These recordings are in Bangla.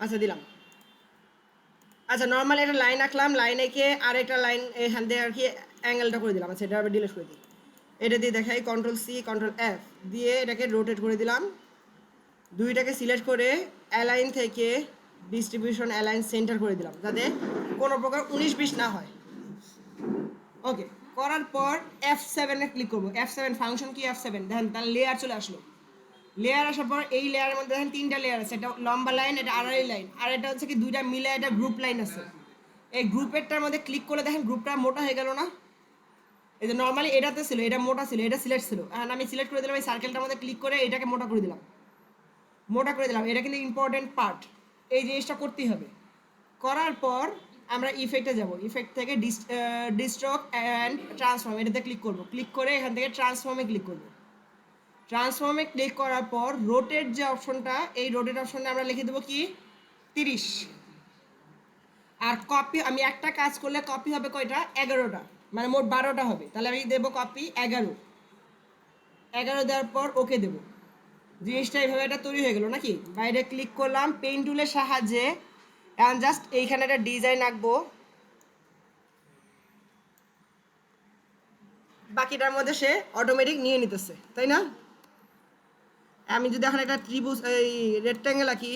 আচ্ছা দিলাম। আচ্ছা নর্মালি একটা লাইন আঁকলাম, লাইন এঁকে আরেকটা লাইন এখান দিয়ে আর কি অ্যাঙ্গেলটা করে দিলাম। আচ্ছা এটা আবার ডিলিট করে দিই। এটা দিয়ে দেখাই কন্ট্রোল সি কন্ট্রোল এফ দিয়ে এটাকে রোটেট করে দিলাম। দুইটাকে সিলেক্ট করে অ্যালাইন থেকে ডিস্ট্রিবিউশন অ্যালাইন সেন্টার করে দিলাম যাতে কোনো প্রকার 19-20 না হয়। ওকে, করার পর F7-এ ক্লিক করবো। F7 ফাংশন কি F7 দেখেন তার লেয়ার চলে আসলো। লেয়ার আসার পর এই লেয়ারের মধ্যে দেখেন 3টা লেয়ার আছে, এটা লম্বা লাইন, এটা আড়াআড়ি লাইন, আর এটা হচ্ছে কি দুইটা মিলে এটা গ্রুপ লাইন আছে। এই গ্রুপেরটার মধ্যে ক্লিক করলে দেখেন গ্রুপটা মোটা হয়ে গেল না? এই যে নর্মালি এটাতে ছিল, এটা মোটা ছিল, এটা সিলেক্ট ছিল, এখন আমি সিলেক্ট করে দিলাম এই সার্কেলটার মধ্যে ক্লিক করে এটাকে মোটা করে দিলাম। এটা কিন্তু ইম্পর্টেন্ট পার্ট, এই জিনিসটা করতেই হবে। করার পর আমরা ইফেক্টে যাব, ইফেক্ট থেকে ডিস্ট্রক অ্যান্ড ট্রান্সফর্ম এটাতে ক্লিক করব। ক্লিক করে এখান থেকে ট্রান্সফর্মে ক্লিক করব। ট্রান্সফর্মে ক্লিক করার পর রোটেট যে অপশনটা, এই রোটেট অপশনটা আমরা লিখে দেবো কি 30। আর কপি আমি একটা কাজ করলে কপি হবে কয়টা? 11টা, মানে মোট 12টা হবে। তাহলে আমি দেবো কপি 11। 11 দেওয়ার পর ওকে দেবো। জিনিসটা এইভাবে এটা তৈরি হয়ে গেল নাকি? বাইরে ক্লিক করলাম পেইন্ট টুলের সাহায্যে, এখন জাস্ট এইখানে একটা ডিজাইন আঁকবো, বাকিটার মধ্যে সে অটোমেটিক নিয়ে নিতেছে, তাই না? আমি যদি এখন একটা ত্রিভুজ এই রেক্ট্যাঙ্গেল আঁকি,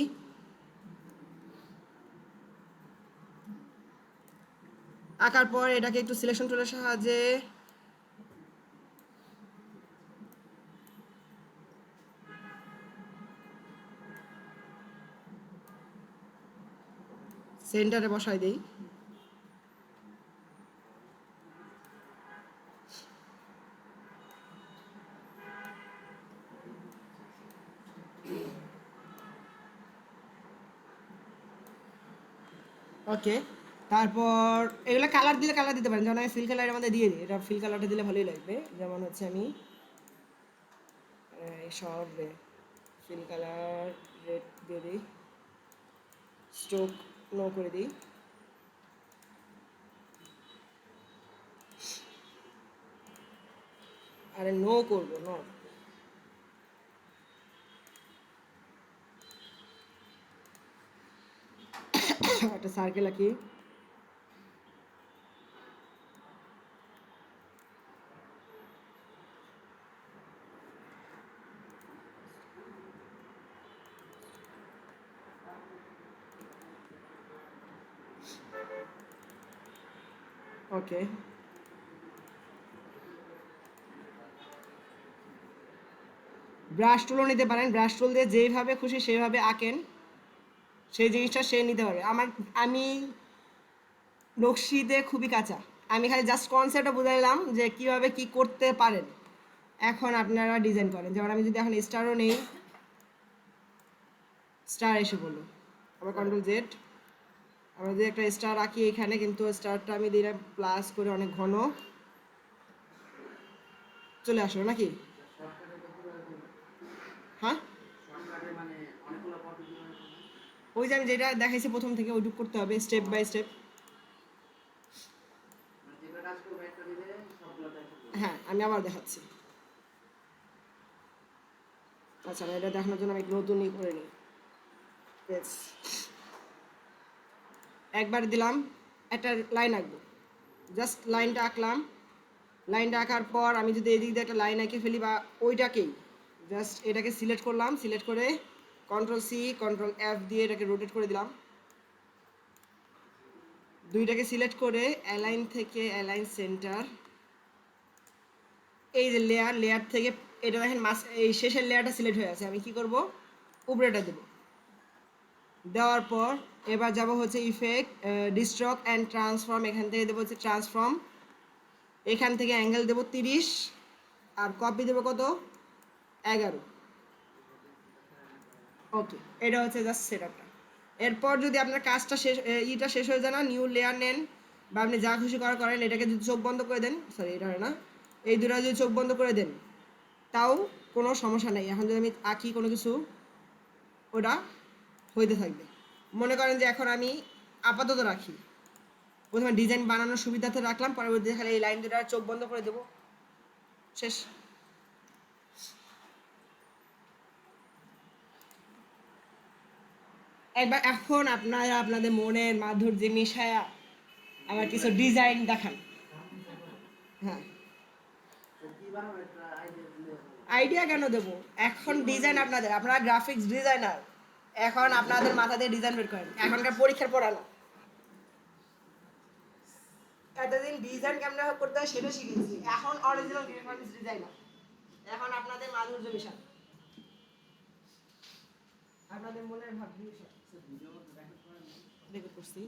আঁকার পর এটাকে একটু সিলেকশন টুলের সাহায্যে সেন্টারে বসাই দেই। ওকে, তারপর এগুলো কালার দিলে কালার দিতে পারেন, যেমন আমি ফিল কালারের মধ্যে দিয়ে দিই, এটা ফিল কালারটা দিলে ভালোই লাগবে। যেমন হচ্ছে আমি সব ফিল কালার রেড দিয়ে দিই, স্ট্রোক নো করে দিই। আরে নো করবো নো, একটা সার্কেল আঁকি। ওকে, ব্রাশ টুলও নিতে পারেন, ব্রাশ টুল দিয়ে যেইভাবে খুশি সেইভাবে আঁকেন, সেই জিনিসটা সে নিতে পারবে। আমি নকশিতে খুবই কাঁচা, আমি খালি জাস্ট কনসেপ্টটা বুঝাইলাম যে কীভাবে কি করতে পারেন। এখন আপনারা ডিজাইন করেন, যেমন আমি যদি এখন স্টারও নেই, স্টার এসে বললো, আবার কন্ট্রোল জেড, আমরা যদি একটা স্টার আঁকি এখানে, কিন্তু স্টারটা আমি দিলাম প্লাস করে অনেক ঘন চলে আসলো নাকি? হ্যাঁ, ওই যে আমি যেটা দেখাইছি প্রথম থেকে ওইটুক করতে হবে স্টেপ বাই স্টেপ। হ্যাঁ, আমি আবার দেখাচ্ছি। আচ্ছা, এটা দেখানোর জন্য আমি নতুনই করে নিই। একবার দিলাম, একটা লাইন আঁকবো, জাস্ট লাইনটা আঁকলাম। লাইনটা আঁকার পর আমি যদি এদিক দিয়ে একটা লাইন এঁকে ফেলি বা ওইটাকেই জাস্ট এটাকে সিলেক্ট করলাম, সিলেক্ট করে কন্ট্রোল সি কন্ট্রোল এফ দিয়ে এটাকে রোটেট করে দিলাম। দুইটাকে সিলেক্ট করে অ্যালাইন থেকে অ্যালাইন সেন্টার, এই যে লেয়ার, লেয়ার থেকে এটা দেখেন মাস এই শেষের লেয়ারটা সিলেক্ট হয়ে আছে, আমি কি করব উপরেটা দেবো। দেওয়ার পর এবার যাব হচ্ছে ইফেক্ট ডিস্ট্রক অ্যান্ড ট্রান্সফর্ম, এখান থেকে দেবো হচ্ছে ট্রান্সফর্ম, এখান থেকে অ্যাঙ্গেল দেবো 30 আর কপি দেবো কত 11। ওকে, এটা হচ্ছে জাস্ট সেটআপটা। এরপর যদি আপনার কাজটা শেষ ইটা শেষ হয়ে যায় না, নিউ লেয়ার নেন বা আপনি যা খুশি করেন, এটাকে যদি চোখ বন্ধ করে দেন, সরি এটা না, এই দুটো যদি চোখ বন্ধ করে দেন তাও কোনো সমস্যা নেই। এখন যদি আমি আঁকি কোনো কিছু, ওটা হইতে থাকবে। মনে করেন যে এখন আমি আপাতত রাখি, প্রথমে ডিজাইন বানানোর সুবিধাতে রাখলাম, পরবর্তীতে খালি এই লাইন দুটো চোখ বন্ধ করে দেবো, শেষ। একবার এখন আপনারা আপনাদের মনের মাধুর্য মিশায়া আমার কিছু ডিজাইন দেখান। হ্যাঁ, আইডিয়া কেন দেবো? এখন ডিজাইন আপনাদের, আপনারা গ্রাফিক্স ডিজাইনার, এখন আপনাদের মাথা দিয়ে ডিজাইন বের করেন, এখনকার পরীক্ষার পড়ানো। এতদিন ডিজাইন কেমন করতে হয় সেটা শিখেছি, এখন অরিজিনাল গ্রাফিক্স ডিজাইনার, এখন আপনাদের মাধুর্য মিশান, আপনাদের মনের ভাব মিশান। রেকর্ড করছি।